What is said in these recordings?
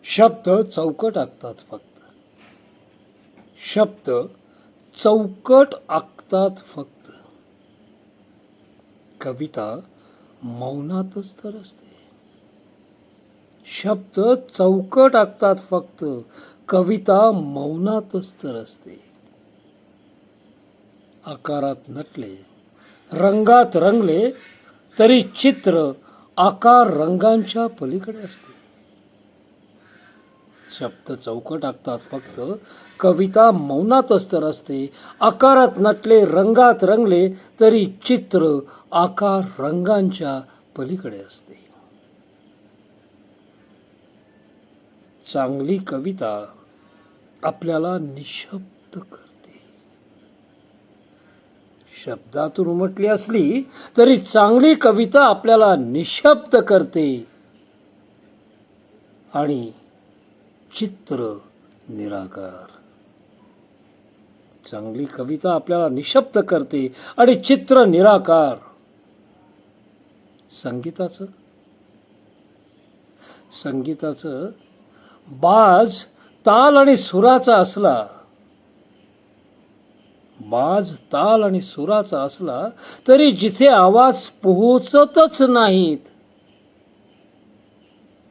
शब्द चौकट आखतात फक्त. शब्द चौकट आखतात फक्त. कविता मौनातच तर असते. शब्द चौकट आखतात फक्त. कविता मौनातच तर असते. आकारात नटले, रंगात रंगले, तरी चित्र आकार रंगांच्या पलीकडे असते. शब्द चौकट आखतात फक्त. कविता मौनातच तर असते. आकारात नटले, रंगात रंगले, तरी चित्र आकार रंगांच्या पलीकडे असते. चांगली कविता आपल्याला निशब्द करते. शब्दातून उमटली असली तरी चांगली कविता आपल्याला निशब्द करते आणि चित्र निराकार. चांगली कविता आपल्याला निशब्द करते आणि चित्र निराकार. संगीताचं बाज ताल आणि सुराचा असला, तरी जिथे आवाज पोहोचतच नाहीत,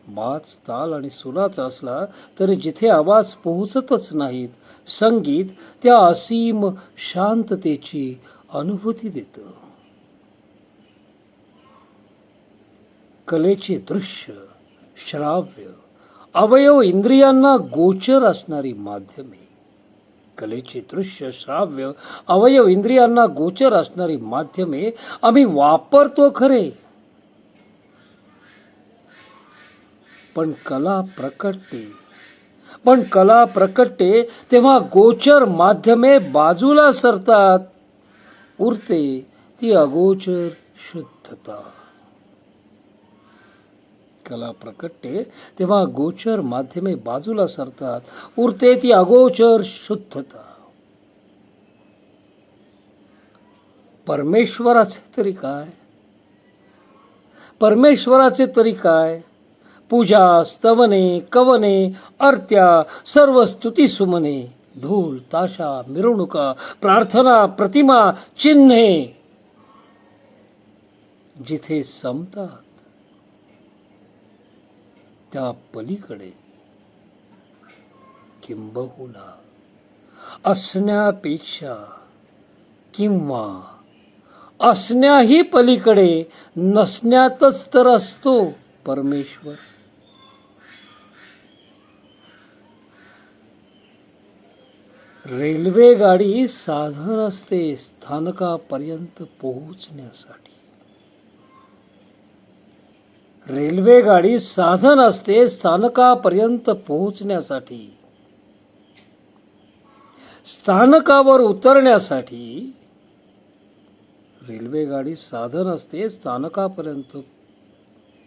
बाज ताल आणि सुराचा असला तरी जिथे आवाज पोहोचतच नाहीत, संगीत त्या असीम शांततेची अनुभूती देतं. कलेचे दृश्य, श्राव्य, अवयव इंद्रियांना गोचर असणारी माध्यमे. कलेचे दृश्य, श्राव्य, अवयव इंद्रियांना गोचर असणारी माध्यमे आम्ही वापरतो खरे, पण कला प्रकटते तेव्हा गोचर माध्यमे बाजूला सरतात. उरते ती अगोचर शुद्धता. कला प्रकटते तेव्हा गोचर माध्यमे बाजूला सरतात. उरते ती अगोचर शुद्धता. परमेश्वराचे तरी काय? पूजा, स्तवने, कवने, अर्त्या, सर्व स्तुती सुमने, ढोल, ताशा, मिरवणुका, प्रार्थना, प्रतिमा, चिन्हे जिथे संपतात त्या पलीकडे किंबहुना असण्यापेक्षा किंवा असण्याही पलीकडे नसण्यातच तर असतो परमेश्वर. रेल्वे गाडी साधन असते स्थानकापर्यंत पोहोचण्यासाठी. रेल्वेगाडी साधन असते स्थानकापर्यंत पोहोचण्यासाठी. स्थानकावर उतरण्यासाठी रेल्वेगाडी साधन असते स्थानकापर्यंत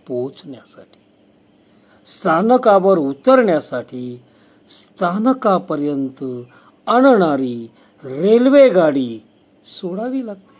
पोहोचण्यासाठी. स्थानकावर उतरण्यासाठी स्थानकापर्यंत आणणारी रेल्वेगाडी सोडावी लागते.